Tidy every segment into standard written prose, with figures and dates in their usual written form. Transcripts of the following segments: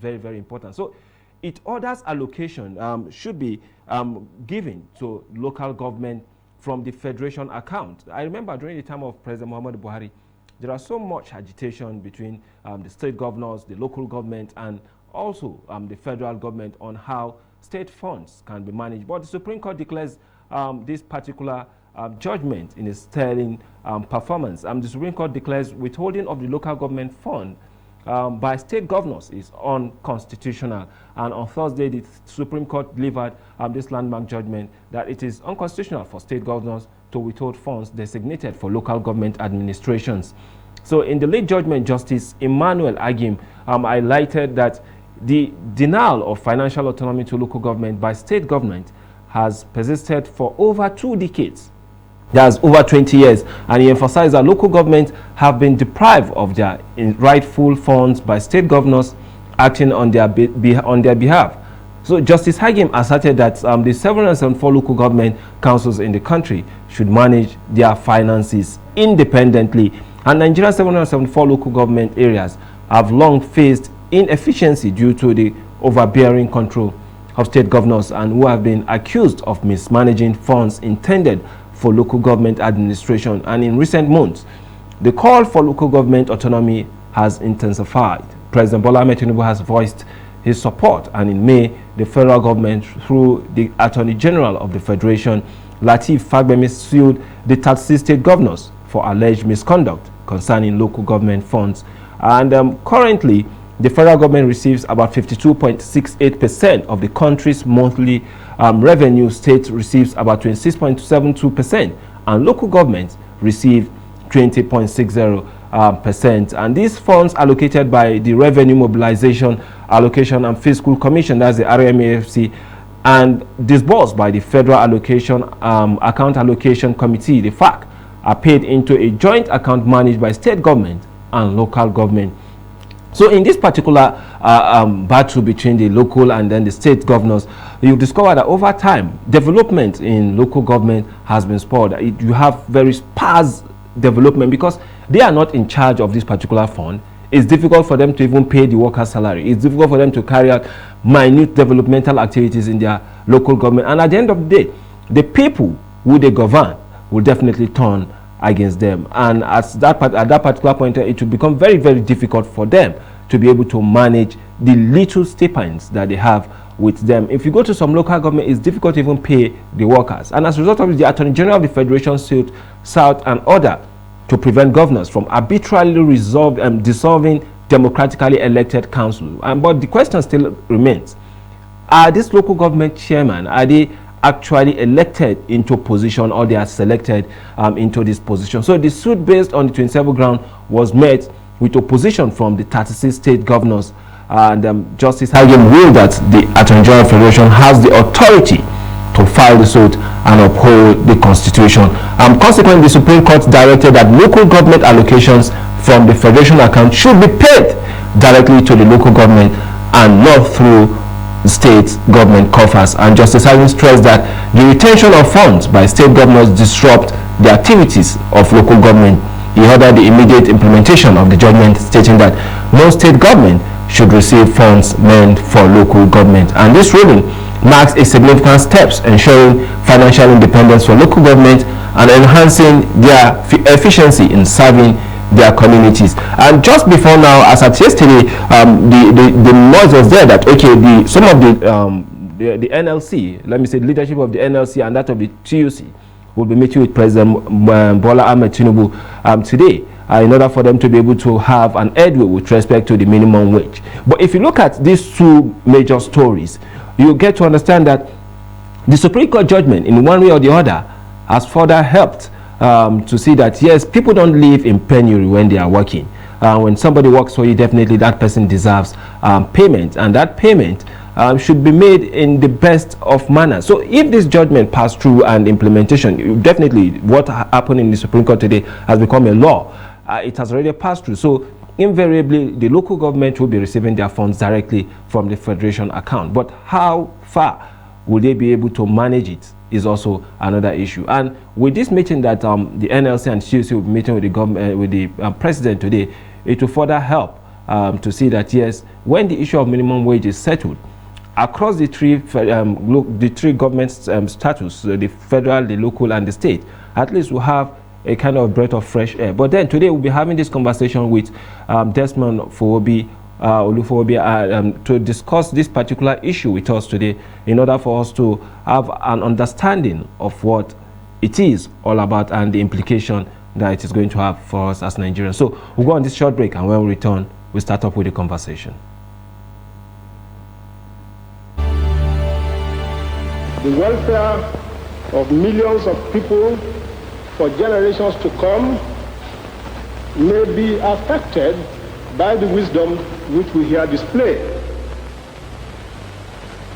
very, very important. So it orders allocation should be given to local government from the federation account. I remember during the time of President Muhammadu Buhari, there was so much agitation between the state governors, the local government, and also the federal government on how state funds can be managed. But the Supreme Court declares this particular judgment in a sterling performance. The Supreme Court declares withholding of the local government fund by state governors is unconstitutional. And on Thursday, the Supreme Court delivered this landmark judgment that it is unconstitutional for state governors to withhold funds designated for local government administrations. So in the late judgment, Justice Emmanuel Agim highlighted that the denial of financial autonomy to local government by state government has persisted for over 2 decades. That's over 20 years. And he emphasized that local governments have been deprived of their rightful funds by state governors acting on their behalf. So Justice Agim asserted that the 774 local government councils in the country should manage their finances independently. And Nigeria's 774 local government areas have long faced inefficiency due to the overbearing control of state governors and who have been accused of mismanaging funds intended for local government administration. And in recent months, the call for local government autonomy has intensified. President Bola Ahmed Tinubu has voiced his support, and in May, the federal government, through the Attorney General of the Federation, Lateef Fagbemi, sued the 36 state governors for alleged misconduct concerning local government funds. And currently, the federal government receives about 52.68% of the country's monthly revenue. State receives about 26.72%, and local governments receive 20.60%. And these funds allocated by the Revenue Mobilization, Allocation and Fiscal Commission, that's the RMAFC, and disbursed by the Federal Allocation Account Allocation Committee, the FAC, are paid into a joint account managed by state government and local government. So in this particular battle between the local and then the state governors, you discover that over time, development in local government has been spoiled. You have very sparse development because they are not in charge of this particular fund. It's difficult for them to even pay the workers' salary. It's difficult for them to carry out minute developmental activities in their local government. And at the end of the day, the people who they govern will definitely turn against them. And at that particular point, it will become very, very difficult for them to be able to manage the little stipends that they have with them. If you go to some local government, it's difficult to even pay the workers. And as a result of it, the Attorney General of the Federation sought an order to prevent governors from arbitrarily dissolving democratically elected council. But the question still remains, are these local government chairmen, are they actually elected into position, or they are selected into this position? So the suit based on the 27 ground was met with opposition from the 36 state governors, and Justice Agim ruled that the Attorney General of the Federation has the authority to file the suit and uphold the Constitution. Consequently, the Supreme Court directed that local government allocations from the Federation account should be paid directly to the local government and not through state government coffers. And Justice Agim stressed that the retention of funds by state governors disrupt the activities of local government. He ordered the immediate implementation of the judgment, stating that no state government should receive funds meant for local government. And this ruling marks a significant steps ensuring financial independence for local government and enhancing their efficiency in serving their communities. And just before now, as at yesterday, the noise was there that some of the NLC, let me say, the leadership of the NLC and that of the TUC will be meeting with President Bola Ahmed Tinubu today in order for them to be able to have an headway with respect to the minimum wage. But if you look at these two major stories, you get to understand that the Supreme Court judgment, in one way or the other, has further helped to see that, yes, people don't live in penury when they are working. When somebody works for you, definitely that person deserves payment, and that payment should be made in the best of manners. So if this judgment passed through and implementation, definitely what happened in the Supreme Court today has become a law. It has already passed through. So invariably, the local government will be receiving their funds directly from the Federation account. But how far will they be able to manage it is also another issue. And with this meeting that the NLC and CUC will be meeting with the government, with the president today, it will further help to see that, yes, when the issue of minimum wage is settled, across the three government status, the federal, the local, and the state, at least we'll have a kind of breath of fresh air. But then today we'll be having this conversation with Desmond Olufobi to discuss this particular issue with us today, in order for us to have an understanding of what it is all about and the implication that it is going to have for us as Nigerians. So we'll go on this short break, and when we return, we'll start up with the conversation. The welfare of millions of people for generations to come may be affected by the wisdom which we here display.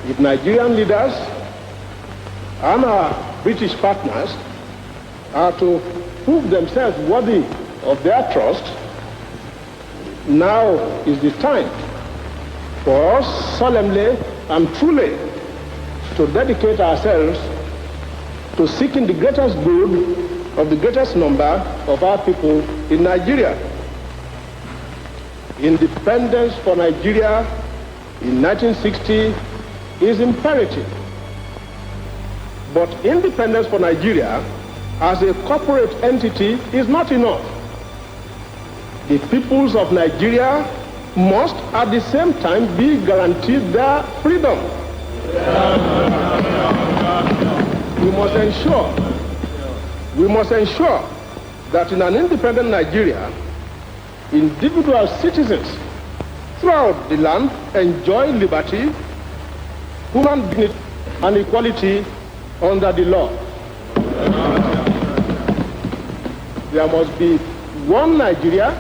If Nigerian leaders and our British partners are to prove themselves worthy of their trust, now is the time for us solemnly and truly to dedicate ourselves to seeking the greatest good of the greatest number of our people in Nigeria. Independence for Nigeria in 1960 is imperative. But independence for Nigeria as a corporate entity is not enough. The peoples of Nigeria must at the same time be guaranteed their freedom. We must ensure that in an independent Nigeria, individual citizens throughout the land enjoy liberty, human dignity, and equality under the law. There must be one Nigeria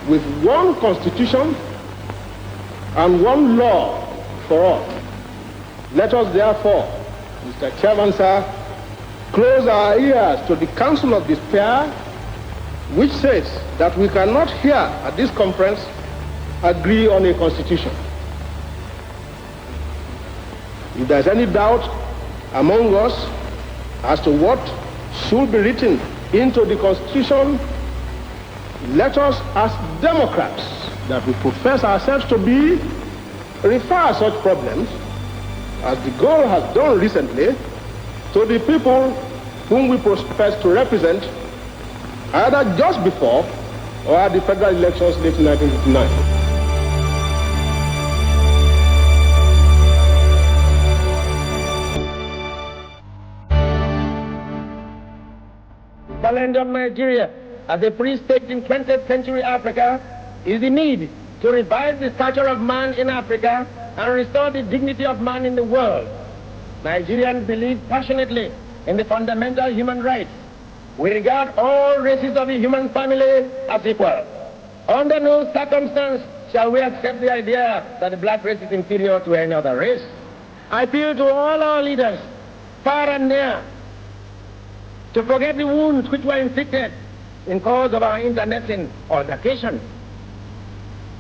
with one constitution and one law for all. Let us therefore, Mr. Chairman, sir, close our ears to the counsel of despair, which says that we cannot here at this conference agree on a constitution. If there's any doubt among us as to what should be written into the constitution, let us, as Democrats that we profess ourselves to be, refer such problems, as the goal has done recently, to the people whom we profess to represent, either just before or at the federal elections late in 1959. The challenge of Nigeria as a free state in 20th century Africa is the need to revive the stature of man in Africa and restore the dignity of man in the world. Nigerians believe passionately in the fundamental human rights. We regard all races of the human family as equal. Under no circumstance shall we accept the idea that the black race is inferior to any other race. I appeal to all our leaders, far and near, to forget the wounds which were inflicted in cause of our internecine altercation.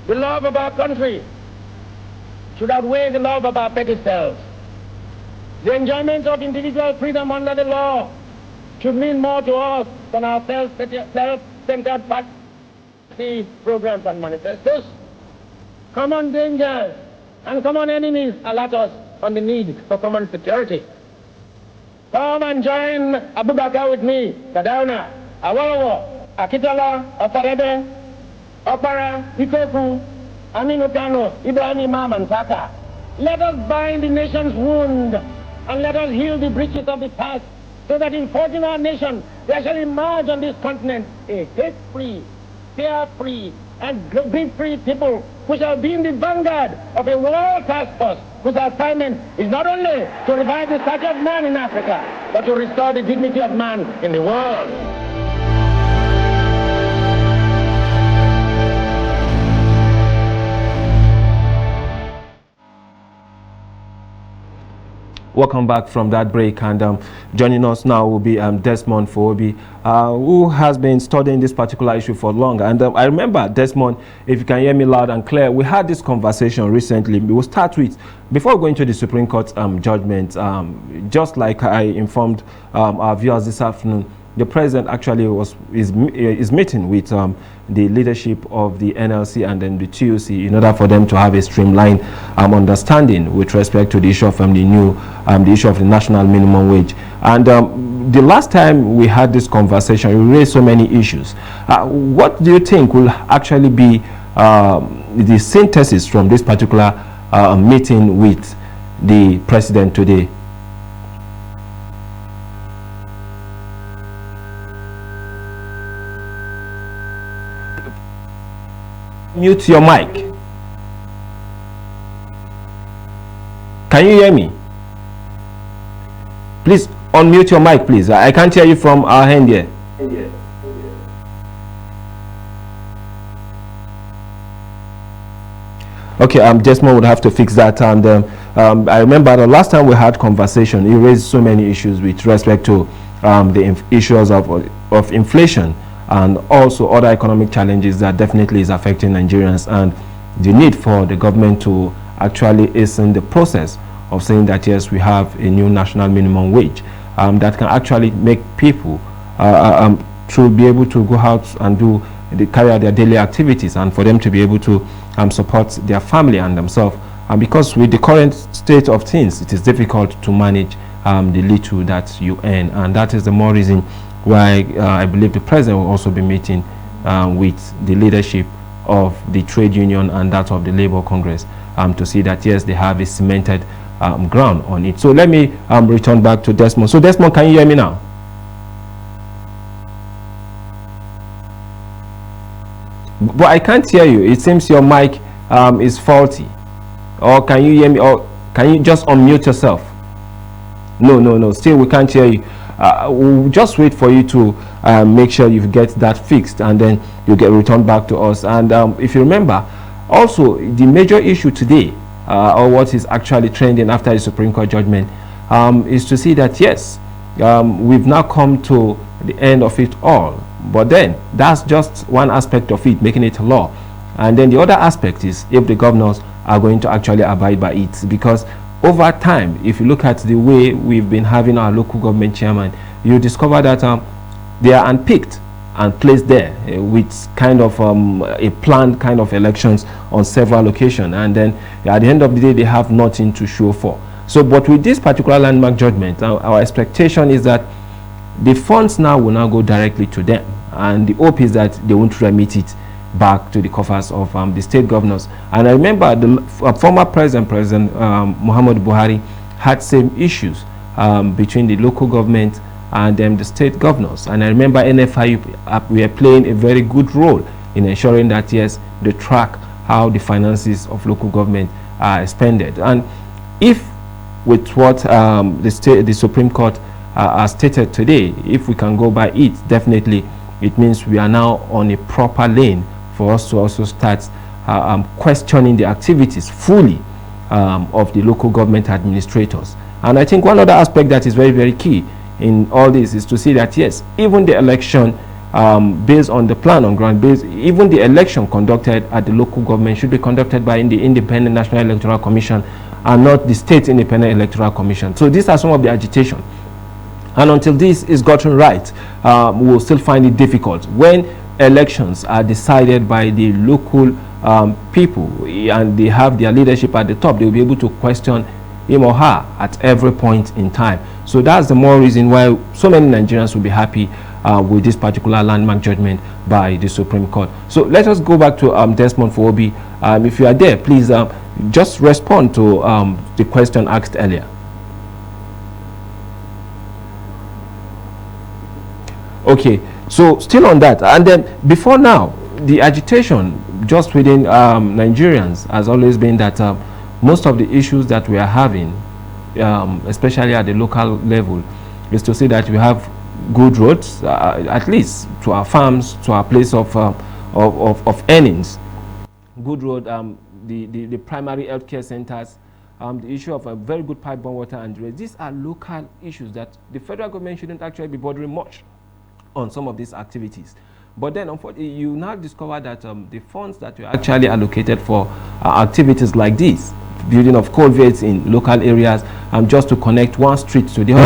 The love of our country should outweigh the love of our petty selves. The enjoyment of individual freedom under the law should mean more to us than our self-centered party programs and manifestos. Common dangers and common enemies alert us on the need for common security. Come and join Abubakar with me, Kadauna, Awolowo, Akitola, Ofarebe, Opara, Ikoku, Aminu Kano, Ibrahim Imam, and Saka. Let us bind the nation's wound and let us heal the breaches of the past, so that in 14 our nation there shall emerge on this continent a hate-free, fear-free, and greed-free people who shall be in the vanguard of a world task force whose assignment is not only to revive the stature of man in Africa, but to restore the dignity of man in the world. Welcome back from that break, and joining us now will be Desmond Fobi, who has been studying this particular issue for long. And I remember, Desmond, if you can hear me loud and clear, we had this conversation recently. We'll start with, before going to the Supreme Court judgment, just like I informed our viewers this afternoon, the president actually is meeting with the leadership of the NLC and then the TUC in order for them to have a streamlined understanding with respect to the issue of the issue of the national minimum wage. And the last time we had this conversation, we raised so many issues. What do you think will actually be the synthesis from this particular meeting with the president today? Mute your mic. Can you hear me? Please unmute your mic, please. I can't hear you from our end here. Okay, Judgement would have to fix that. And I remember the last time we had conversation, you raised so many issues with respect to the issues of inflation and also other economic challenges that definitely is affecting Nigerians, and the need for the government to actually hasten the process of saying that yes, we have a new national minimum wage that can actually make people to be able to go out and carry out their daily activities, and for them to be able to support their family and themselves. And because with the current state of things, it is difficult to manage the little that you earn, and that is the more reason why I believe the president will also be meeting with the leadership of the trade union and that of the Labour Congress to see that yes, they have a cemented ground on it. So let me return back to Judgement. So Judgement, can you hear me now? But I can't hear you. It seems your mic is faulty. Or can you hear me? Or can you just unmute yourself? No. Still, we can't hear you. We'll just wait for you to make sure you get that fixed, and then you get returned back to us. And if you remember, also the major issue today, or what is actually trending after the Supreme Court judgment, is to see that yes, we've now come to the end of it all. But then that's just one aspect of it, making it law. And then the other aspect is if the governors are going to actually abide by it, because over time, if you look at the way we've been having our local government chairman, you discover that they are unpicked and placed there with kind of a planned kind of elections on several occasions, and then at the end of the day they have nothing to show for. So but with this particular landmark judgment, our expectation is that the funds now will now go directly to them, and the hope is that they won't remit it back to the coffers of the state governors. And I remember the former President Muhammad Buhari had same issues between the local government and the state governors. And I remember NFI we are playing a very good role in ensuring that yes, they track how the finances of local government are expended. And if with what the Supreme Court has stated today, if we can go by it, definitely it means we are now on a proper lane for us to also start questioning the activities fully of the local government administrators. And I think one other aspect that is very, very key in all this is to see that yes, even the election based on the plan on ground base, even the election conducted at the local government should be conducted by the Independent National Electoral Commission and not the State Independent Electoral Commission. So these are some of the agitation. And until this is gotten right, we will still find it difficult. When elections are decided by the local people and they have their leadership at the top, they will be able to question him or her at every point in time. So that's the more reason why so many Nigerians will be happy with this particular landmark judgment by the Supreme Court. So let us go back to Judgement for Obi. If you are there, please just respond to the question asked earlier. Okay, so still on that, and then before now, the agitation just within Nigerians has always been that most of the issues that we are having, especially at the local level, is to see that we have good roads, at least to our farms, to our place of earnings, good road, the primary healthcare centers, the issue of a very good pipe-borne water and drainage. These are local issues that the federal government shouldn't actually be bothering much on some of these activities. But then unfortunately you now discover that the funds that were actually allocated for activities like this, building of culverts in local areas, just to connect one street to the other,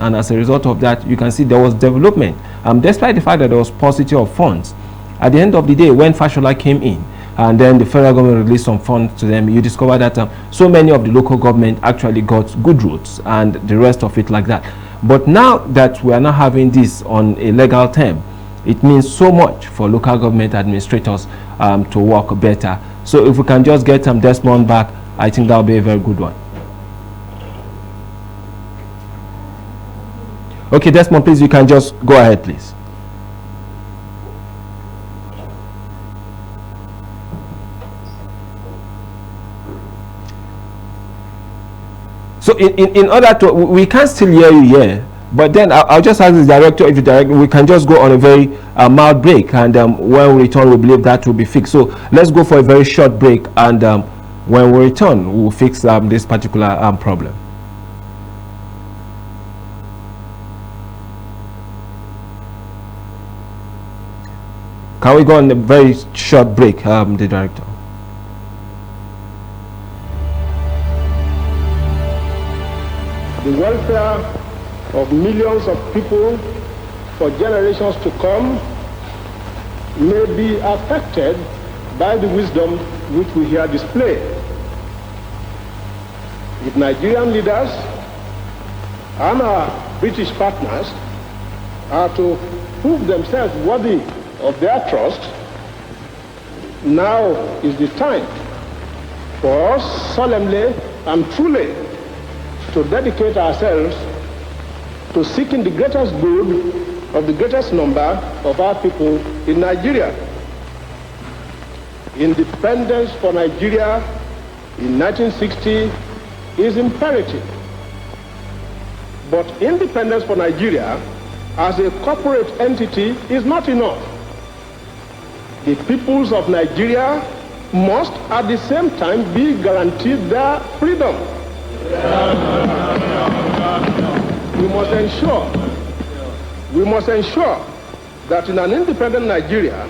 And as a result of that, you can see there was development, despite the fact that there was paucity of funds. At the end of the day, when Fashola came in, and then the federal government released some funds to them, you discover that so many of the local government actually got good roads and the rest of it like that. But now that we are not having this on a legal term, it means so much for local government administrators to work better. So if we can just get Desmond back, I think that will be a very good one. Okay, Desmond, please, you can just go ahead, please. So in order to, we can still hear you here, but then I'll just ask the director, if you direct, we can just go on a very mild break, and when we return, we believe that will be fixed. So let's go for a very short break, and when we return, we'll fix this particular problem. Can we go on a very short break, the director? The welfare of millions of people for generations to come may be affected by the wisdom which we here display. If Nigerian leaders and our British partners are to prove themselves worthy of their trust, now is the time for us solemnly and truly to dedicate ourselves to seeking the greatest good of the greatest number of our people in Nigeria. Independence for Nigeria in 1960 is imperative. But independence for Nigeria as a corporate entity is not enough. The peoples of Nigeria must at the same time be guaranteed their freedom. We must ensure that in an independent Nigeria,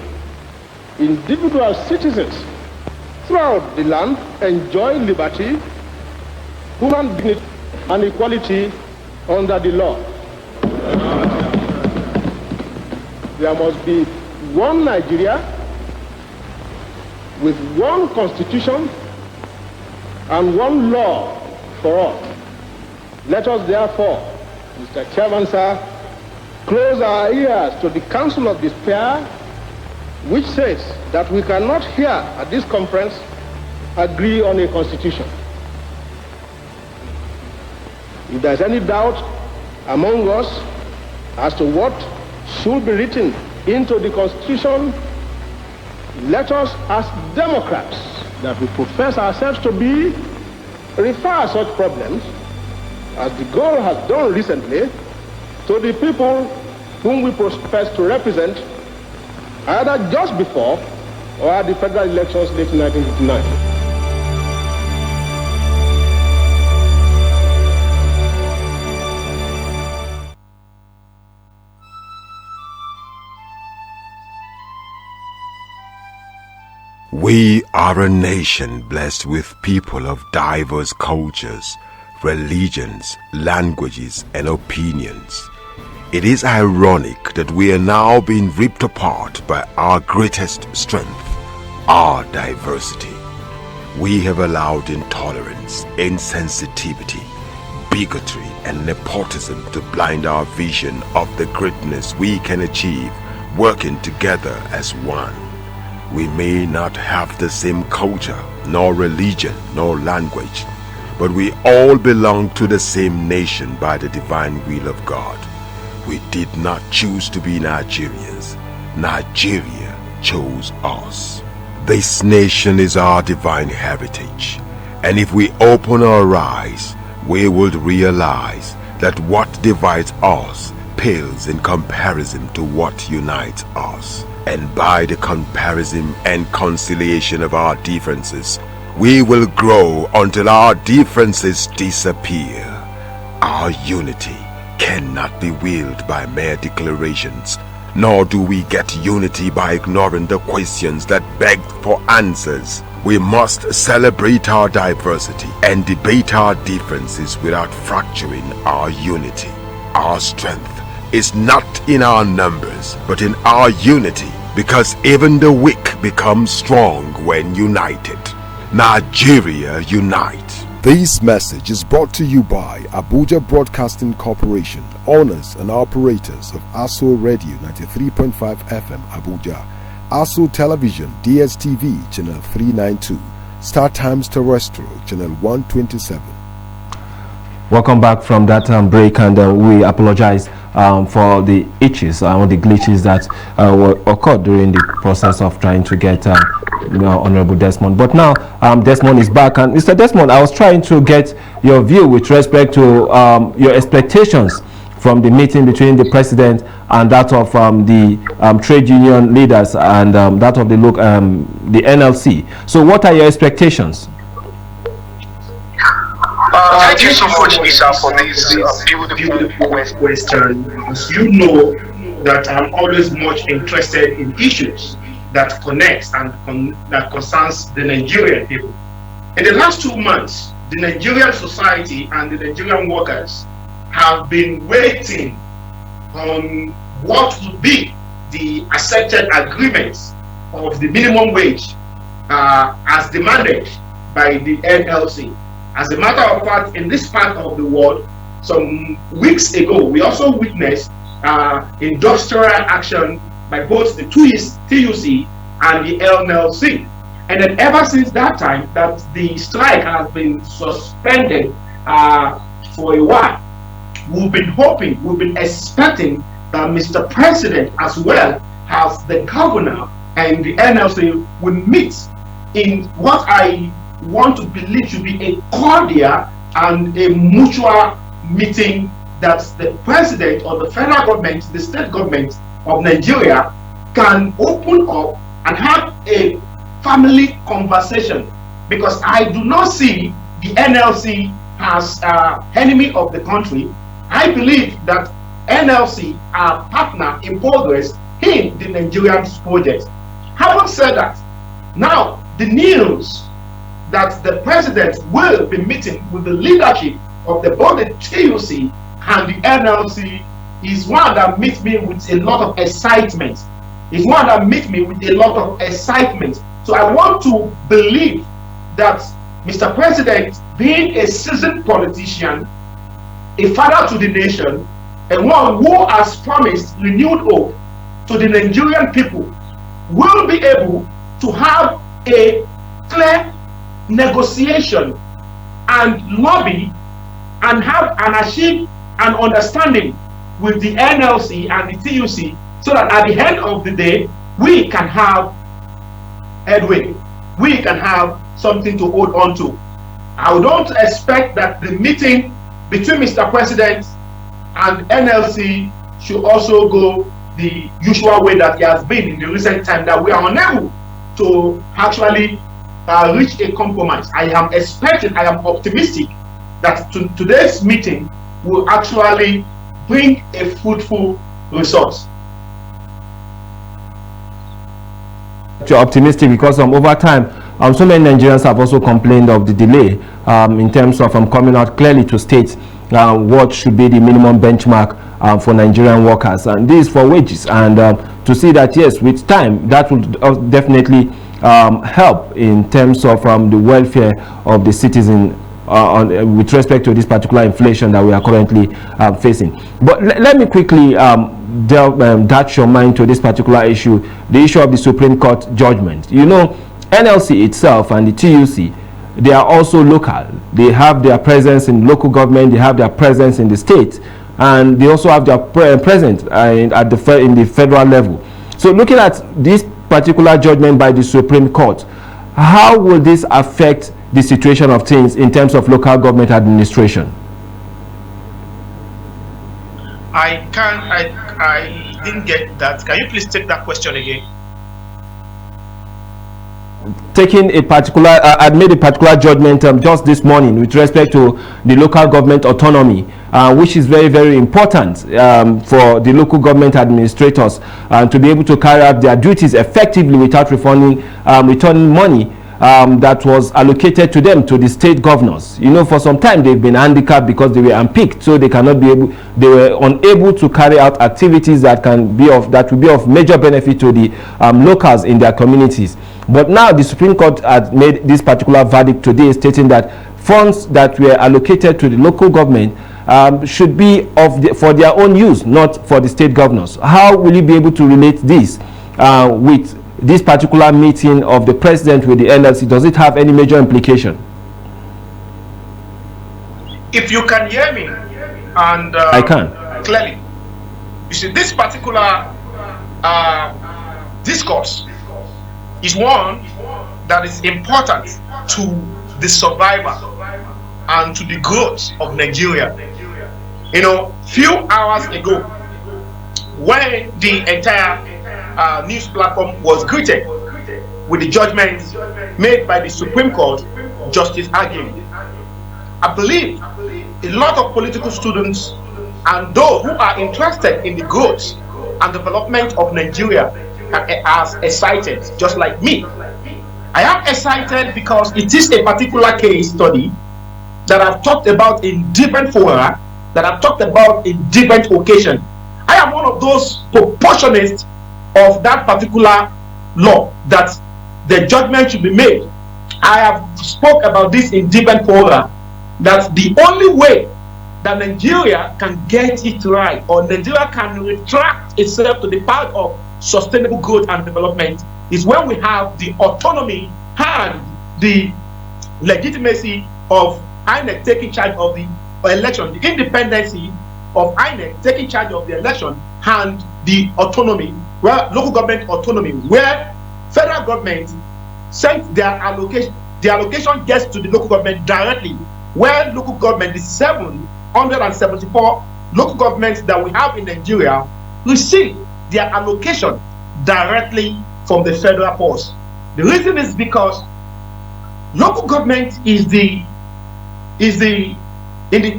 individual citizens throughout the land enjoy liberty, human dignity, and equality under the law. There must be one Nigeria with one constitution and one law for all. Let us therefore, Mr. Chairman, sir, close our ears to the counsel of despair, which says that we cannot here at this conference agree on a constitution. If there is any doubt among us as to what should be written into the constitution, let us, as Democrats that we profess ourselves to be, refer such problems, as the goal has done recently, to the people whom we profess to represent, either just before or at the federal elections late in 1959. We are a nation blessed with people of diverse cultures, religions, languages, and opinions. It is ironic that we are now being ripped apart by our greatest strength, our diversity. We have allowed intolerance, insensitivity, bigotry, and nepotism to blind our vision of the greatness we can achieve working together as one. We may not have the same culture, nor religion, nor language, but we all belong to the same nation by the divine will of God. We did not choose to be Nigerians. Nigeria chose us. This nation is our divine heritage, and if we open our eyes, we would realize that what divides us pales in comparison to what unites us. And by the comparison and conciliation of our differences, we will grow until our differences disappear. Our unity cannot be willed by mere declarations, nor do we get unity by ignoring the questions that beg for answers. We must celebrate our diversity and debate our differences without fracturing our unity. Our strength is not in our numbers, but in our unity, because even the weak become strong when united. Nigeria unite. This message is brought to you by Abuja Broadcasting Corporation, owners and operators of ASO Radio 93.5 FM Abuja, ASO Television DSTV Channel 392, Star Times Terrestrial Channel 127. Welcome back from that break, and we apologize for the itches or the glitches that occurred during the process of trying to get Honorable Desmond. But now Desmond is back, and Mr. Desmond, I was trying to get your view with respect to your expectations from the meeting between the president and that of the trade union leaders and that of the NLC. So what are your expectations? Thank you so much, Isa, for this beautiful question. As you know that I'm always much interested in issues that connects and that concerns the Nigerian people. In the last 2 months, the Nigerian society and the Nigerian workers have been waiting on what would be the accepted agreements of the minimum wage as demanded by the NLC. As a matter of fact, in this part of the world, some weeks ago, we also witnessed industrial action by both the TUC and the NLC. And then ever since that time, that the strike has been suspended for a while. We've been hoping, we've been expecting that Mr. President, as well as the governor and the NLC, will meet in what I want to believe should be a cordial and a mutual meeting that the president or the federal government, the state government of Nigeria can open up and have a family conversation, because I do not see the NLC as enemy of the country. I believe that NLC are partner in progress in the Nigerian project. Having said that, now the news that the president will be meeting with the leadership of both the TUC and the NLC is one that meets me with a lot of excitement. It's one that meets me with a lot of excitement. So I want to believe that Mr. President, being a seasoned politician, a father to the nation, and one who has promised renewed hope to the Nigerian people, will be able to have a clear negotiation and lobby and have and achieve an understanding with the NLC and the TUC, so that at the end of the day we can have headway, we can have something to hold on to. I don't expect that the meeting between Mr. President and NLC should also go the usual way that it has been in the recent time, that we are unable to actually reach a compromise. I am optimistic that today's meeting will actually bring a fruitful result. You're optimistic because over time, so many Nigerians have also complained of the delay in terms of coming out clearly to state what should be the minimum benchmark for Nigerian workers, and this is for wages, and to see that yes, with time that will definitely help in terms of the welfare of the citizen with respect to this particular inflation that we are currently facing. But let me quickly touch your mind to this particular issue, the issue of the Supreme Court judgment. You know, NLC itself and the TUC, they are also local. They have their presence in local government, they have their presence in the state, and they also have their presence in the federal level. So looking at this particular judgment by the Supreme Court, how will this affect the situation of things in terms of local government administration? I didn't get that. Can you please take that question again? Taking a particular, I made a particular judgment just this morning with respect to the local government autonomy, which is very, very important for the local government administrators to be able to carry out their duties effectively without returning money that was allocated to them, to the state governors. You know, for some time they've been handicapped because they were unpicked, so they were unable to carry out activities that will be of major benefit to the locals in their communities. But now the Supreme Court has made this particular verdict today, stating that funds that were allocated to the local government should be for their own use, not for the state governors. How will you be able to relate this with this particular meeting of the president with the LLC? Does it have any major implication? If you can hear me, and I can clearly, you see, this particular discourse is one that is important to the survival and to the growth of Nigeria. You know, few hours ago, when the entire news platform was greeted with the judgment made by the Supreme Court, Justice Agim, I believe a lot of political students and those who are interested in the growth and development of Nigeria are excited, just like me. I am excited because it is a particular case study that I've talked about in different fora, that I've talked about in different occasions. I am one of those proportionists of that particular law, that the judgment should be made. I have spoke about this in different fora, that the only way that Nigeria can get it right, or Nigeria can retract itself to the path of sustainable growth and development, is when we have the autonomy and the legitimacy of INEC taking charge of the election, the independency of INEC taking charge of the election, and the autonomy, where local government autonomy, where federal government sends their allocation, the allocation gets to the local government directly, where local government, the 774 local governments that we have in Nigeria, receive their allocation directly from the federal force. The reason is because local government is in the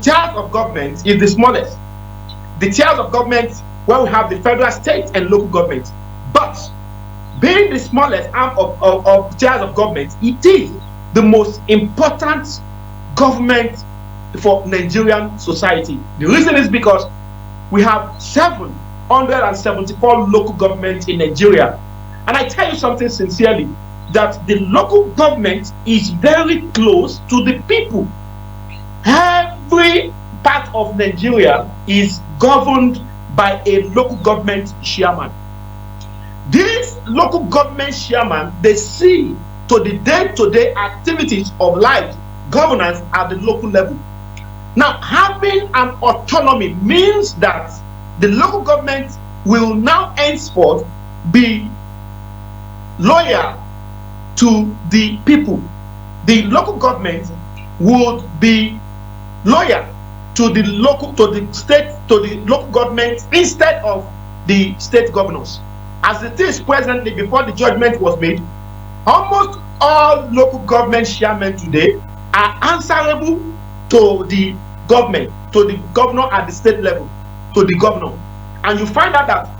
tiers of government, is the smallest. The tiers of government where we have the federal, state, and local government. But being the smallest arm of tiers of government, it is the most important government for Nigerian society. The reason is because we have 774 local governments in Nigeria. And I tell you something sincerely, that the local government is very close to the people. Every part of Nigeria is governed by a local government chairman. These local government chairman, they see to the day-to-day activities of life, governance at the local level. Now, having an autonomy means that the local government will now henceforth be loyal to the people. The local government would be loyal to the local government instead of the state governors. As it is presently, before the judgment was made, almost all local government chairmen today are answerable to the government, to the governor at the state level, to the governor. And you find out that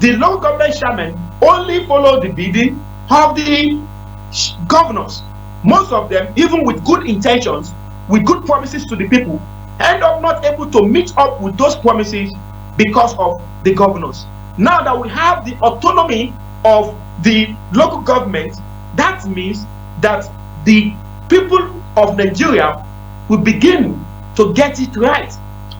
the local government chairmen only follow the bidding of the governors. Most of them, even with good intentions, with good promises to the people, end up not able to meet up with those promises because of the governors. Now that we have the autonomy of the local government, that means that the people of Nigeria will begin to get it right,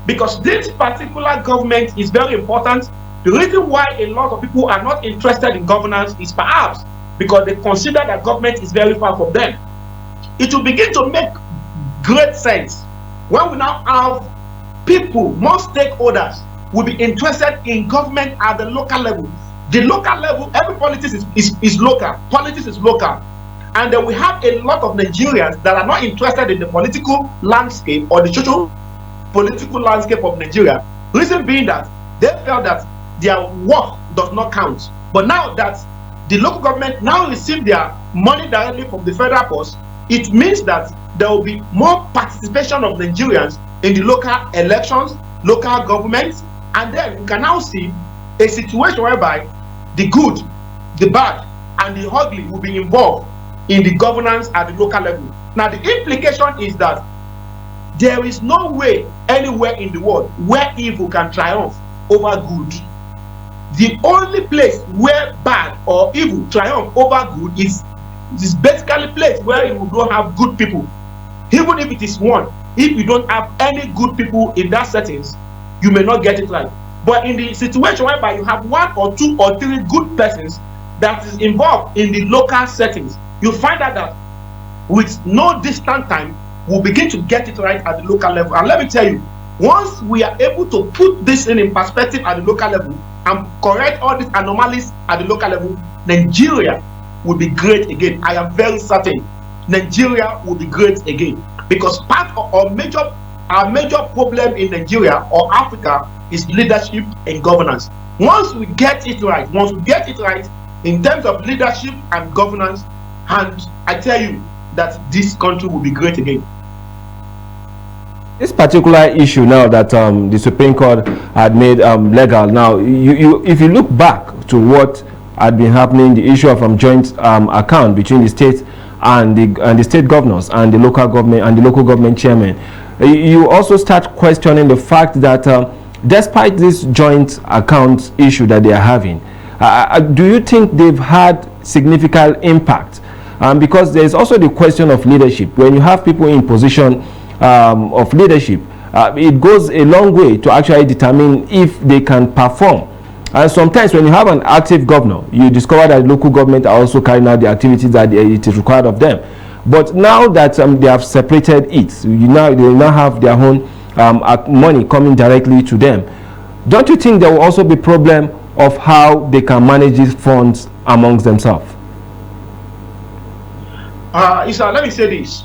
because this particular government is very important. The reason why a lot of people are not interested in governance is perhaps because they consider that government is very far from them. It will begin to make great sense when we now have people, more stakeholders will be interested in government at the local level. The local level, every politics is local. Politics is local. And then we have a lot of Nigerians that are not interested in the political landscape or the social political landscape of Nigeria. Reason being that they felt that their work does not count. But now that the local government now receive their money directly from the federal force, it means that there will be more participation of Nigerians in the local elections, local governments, and then we can now see a situation whereby the good, the bad, and the ugly will be involved in the governance at the local level. Now, the implication is that there is no way anywhere in the world where evil can triumph over good. The only place where bad or evil triumph over good is basically a place where you don't have good people. Even if it is one, if you don't have any good people in that settings, you may not get it right. But in the situation whereby you have one or two or three good persons that is involved in the local settings, you find out that with no distant time, we'll begin to get it right at the local level. And let me tell you, once we are able to put this in perspective at the local level and correct all these anomalies at the local level, Nigeria will be great again. I am very certain Nigeria will be great again, because part of our major problem in Nigeria or Africa is leadership and governance. Once we get it right in terms of leadership and governance, and I tell you that this country will be great again. This particular issue now that the Supreme Court had made legal, now if you look back to what had been happening, the issue of joint account between the state and the state governors and the local government chairman, you also start questioning the fact that despite this joint account issue that they are having, do you think they've had significant impact? Because there's also the question of leadership. When you have people in position of leadership, it goes a long way to actually determine if they can perform. And sometimes when you have an active governor, you discover that local government are also carrying out the activities that it is required of them. But now that they have separated it, they now have their own money coming directly to them. Don't you think there will also be problem of how they can manage these funds amongst themselves? Isa, let me say this,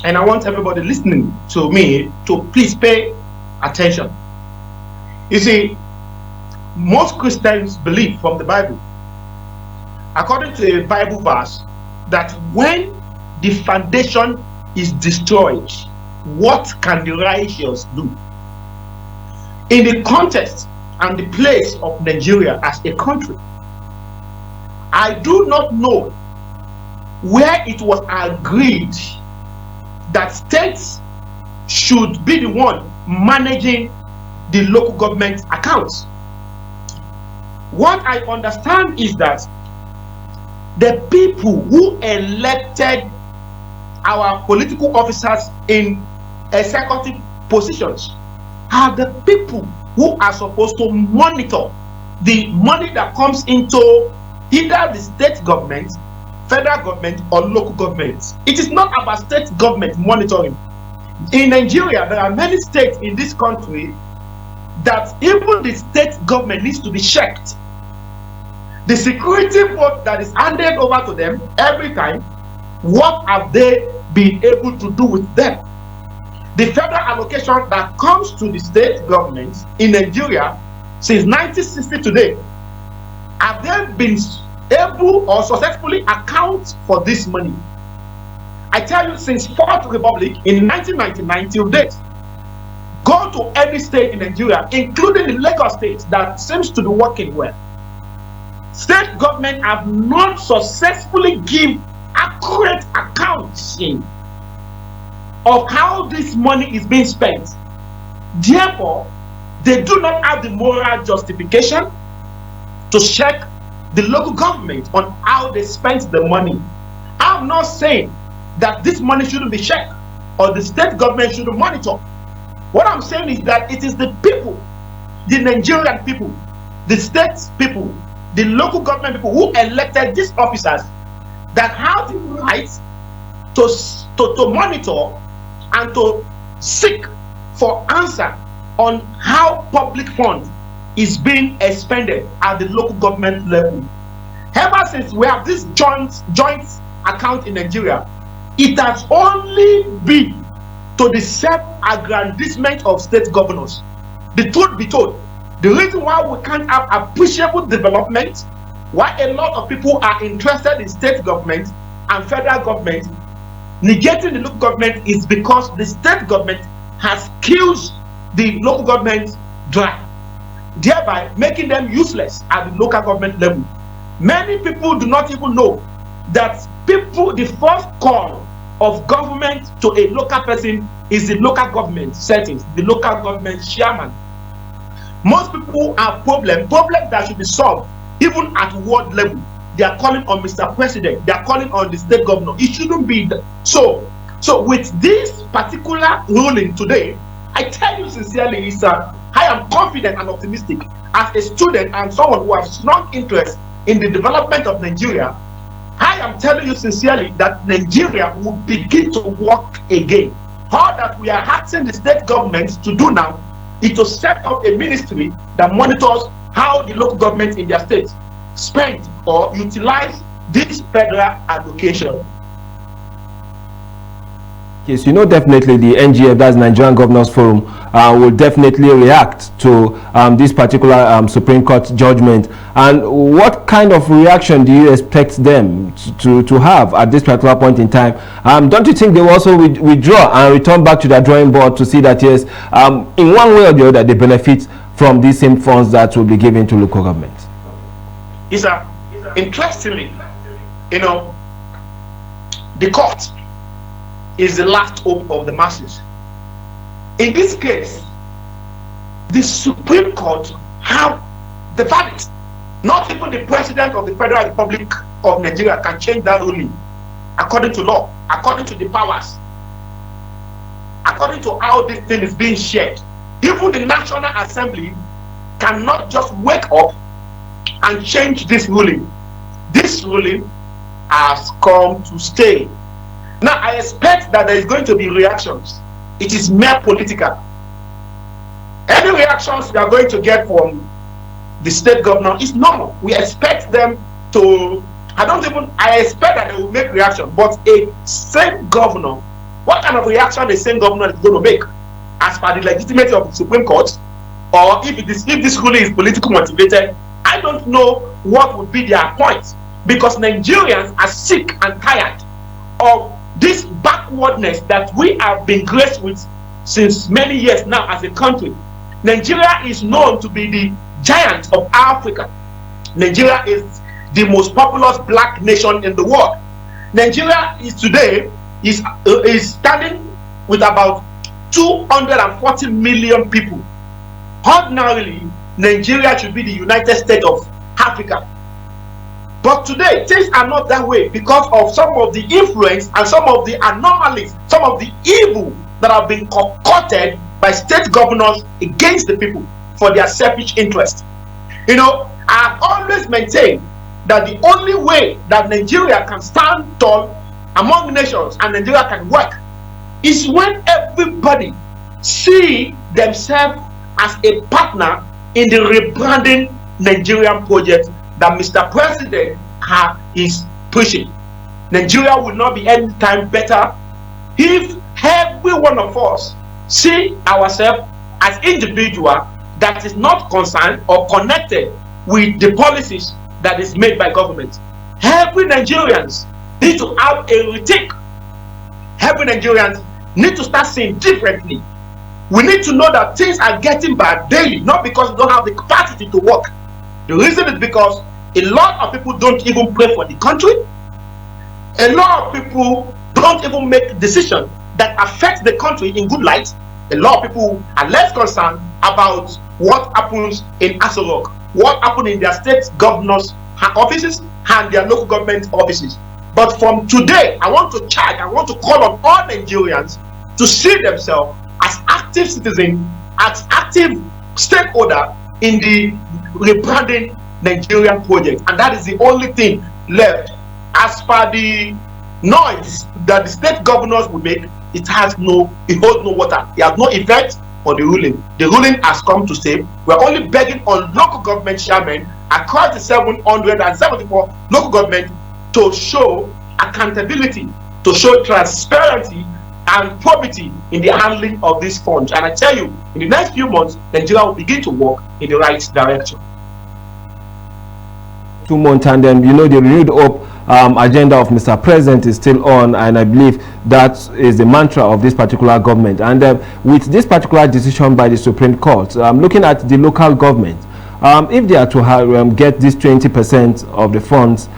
and I want everybody listening to me to please pay attention. You see, most Christians believe from the Bible, according to a Bible verse, that when the foundation is destroyed, what can the righteous do? In the context and the place of Nigeria as a country, I do not know where it was agreed that states should be the one managing the local government accounts. What I understand is that the people who elected our political officers in executive positions are the people who are supposed to monitor the money that comes into either the state government, federal government, or local government. It is not about state government monitoring. In Nigeria, there are many states in this country that even the state government needs to be checked. The security vote that is handed over to them every time, what have they been able to do with them? The federal allocation that comes to the state governments in Nigeria since 1960 today, have they been able or successfully account for this money? I tell you, since Fourth Republic in 1999 till date, go to any state in Nigeria, including the Lagos state that seems to be working well, state government have not successfully give accurate accounting of how this money is being spent. Therefore, they do not have the moral justification to check the local government on how they spent the money. I'm not saying that this money shouldn't be checked or the state government shouldn't monitor. What I'm saying is that it is the people, the Nigerian people, the state people, the local government people who elected these officers that have the right to monitor and to seek for answer on how public funds is being expended at the local government level. Ever since we have this joint account in Nigeria, it has only been to the self-aggrandizement of state governors. The truth be told, the reason why we can't have appreciable development, why a lot of people are interested in state government and federal government, negating the local government, is because the state government has killed the local government dry, thereby making them useless at the local government level. Many people do not even know that the first call of government to a local person is the local government settings, the local government chairman. Most people have problems that should be solved even at ward level. They are calling on Mr. President, they are calling on the state governor. It shouldn't be so. So with this particular ruling today, I tell you sincerely, I am confident and optimistic as a student and someone who has strong interest in the development of Nigeria. I am telling you sincerely that Nigeria will begin to work again. All that we are asking the state government to do now is to set up a ministry that monitors how the local government in their states spend or utilize this federal allocation. Yes, you know, definitely the NGF, that's Nigerian Governors Forum, will definitely react to this particular Supreme Court judgment. And what kind of reaction do you expect them to have at this particular point in time? Don't you think they will also withdraw and return back to their drawing board to see that, yes, in one way or the other, they benefit from these same funds that will be given to local governments? Yes, interestingly, you know, the court is the last hope of the masses. In this case, the Supreme Court have the verdict. Not even the President of the Federal Republic of Nigeria can change that ruling according to law, according to the powers, according to how this thing is being shared. Even the National Assembly cannot just wake up and change this ruling. This ruling has come to stay. Now, I expect that there is going to be reactions. It is mere political. Any reactions we are going to get from the state governor is normal. We expect them to, I expect that they will make reaction, but a same governor, what kind of reaction the same governor is going to make as per the legitimacy of the Supreme Court, or if this ruling is politically motivated, I don't know what would be their point, because Nigerians are sick and tired of this backwardness that we have been graced with since many years now as a country. Nigeria is known to be the giant of Africa. Nigeria is the most populous black nation in the world. Nigeria is today is standing with about 240 million people. Ordinarily, Nigeria should be the United States of Africa. But today, things are not that way because of some of the influence and some of the anomalies, some of the evil that have been concocted by state governors against the people for their selfish interest. You know, I have always maintained that the only way that Nigeria can stand tall among nations and Nigeria can work is when everybody see themselves as a partner in the rebranding Nigerian project that Mr. President is pushing. Nigeria will not be any time better if every one of us see ourselves as individuals that is not concerned or connected with the policies that is made by government. Every Nigerians need to have a rethink. Every Nigerians need to start seeing differently. We need to know that things are getting bad daily, not because we don't have the capacity to work. The reason is because a lot of people don't even pray for the country. A lot of people don't even make decisions that affect the country in good light. A lot of people are less concerned about what happens in Aso Rock, what happened in their state governors' offices and their local government offices. But from today, I want to call on all Nigerians to see themselves as active citizens, as active stakeholder in the rebranding Nigerian project, and that is the only thing left. As per the noise that the state governors will make, it holds no water. It has no effect on the ruling. The ruling has come to stay. We're only begging on local government chairmen across the 774 local government to show accountability, to show transparency and probity in the handling of these funds. And I tell you, in the next few months, Nigeria will begin to walk in the right direction. 2 months, and then, you know, the renewed hope agenda of Mr. President is still on, and I believe that is the mantra of this particular government. And with this particular decision by the Supreme Court, looking at the local government, if they are to get this 20% of the funds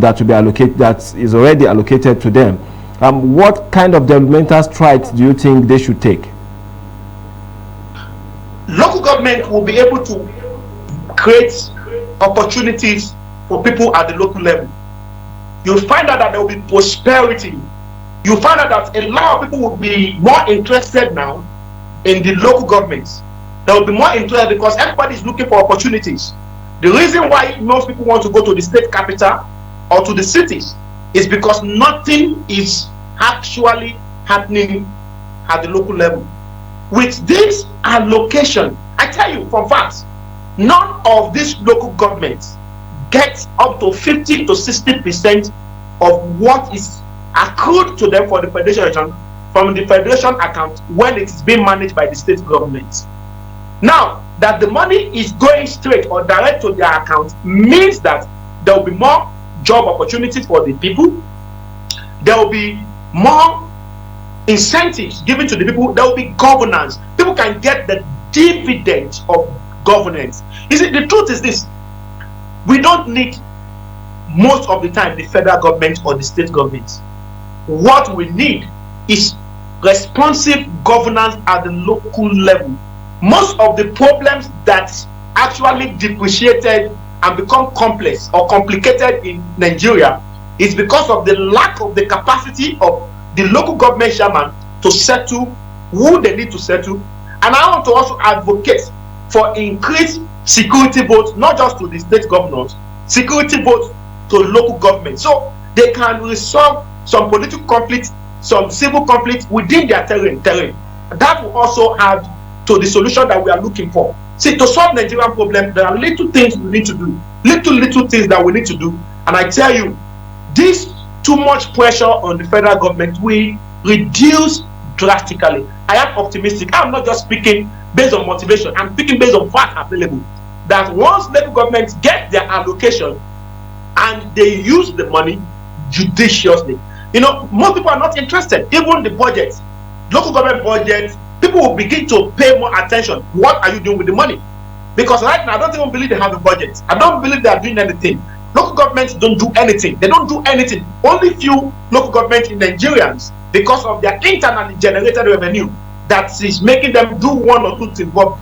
that will be allocated, that is already allocated to them. What kind of developmental strides do you think they should take? Local government will be able to create opportunities for people at the local level. You'll find out that there will be prosperity. You'll find out that a lot of people will be more interested now in the local governments. There will be more interest because everybody is looking for opportunities. The reason why most people want to go to the state capital or to the cities is because nothing is actually happening at the local level. With this allocation, I tell you from facts, none of these local governments gets up to 50 to 60% of what is accrued to them for the federation from the federation account when it is being managed by the state government. Now that the money is going straight or direct to their account means that there will be more job opportunities for the people. There will be more incentives given to the people. There will be governance. People can get the dividends of governance. You see, the truth is this: we don't need most of the time the federal government or the state government. What we need is responsive governance at the local level. Most of the problems that actually depreciated and become complex or complicated in Nigeria is because of the lack of the capacity of the local government chairman to settle who they need to settle. And I want to also advocate for increased security votes, not just to the state governors, security votes to local government, so they can resolve some political conflicts, some civil conflicts within their terrain. That will also add to the solution that we are looking for. See, to solve Nigerian problem, there are little things we need to do, little things that we need to do. And I tell you, this too much pressure on the federal government will reduce drastically. I am optimistic. I'm not just speaking based on motivation. I'm speaking based on facts available. That once local governments get their allocation and they use the money judiciously, you know, most people are not interested. Even the budget, local government budget, people will begin to pay more attention. What are you doing with the money? Because right now, I don't even believe they have a budget. I don't believe they are doing anything. Local governments don't do anything. They don't do anything. Only few local governments in Nigerians, because of their internally generated revenue, that is making them do one or two things, but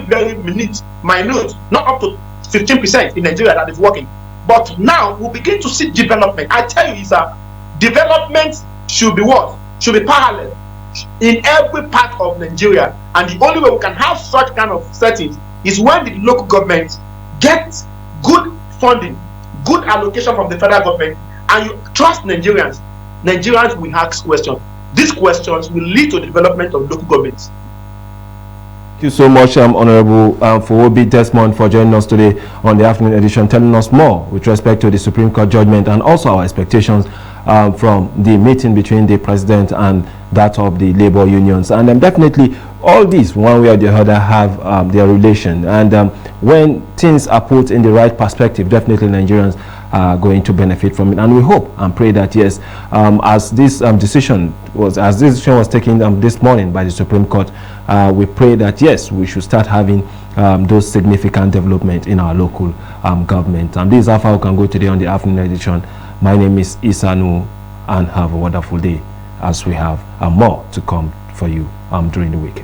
very minute, not up to 15% in Nigeria that is working. But now we'll begin to see development. I tell you, sir, development should be what? Should be parallel in every part of Nigeria. And the only way we can have such kind of settings is when the local government gets good funding, good allocation from the federal government, and you trust Nigerians. Nigerians will ask questions. These questions will lead to the development of local governments. Thank you so much, Honorable Fowobi Desmond, for joining us today on the afternoon edition, telling us more with respect to the Supreme Court judgment and also our expectations from the meeting between the president and that of the labor unions. And definitely all these, one way or the other, have their relation. And when things are put in the right perspective, definitely Nigerians are going to benefit from it. And we hope and pray that, yes, as this decision was taken this morning by the Supreme Court, we pray that, yes, we should start having those significant development in our local government. And this is how far we can go today on the afternoon edition. My name is Isanu, and have a wonderful day as we have more to come for you during the week.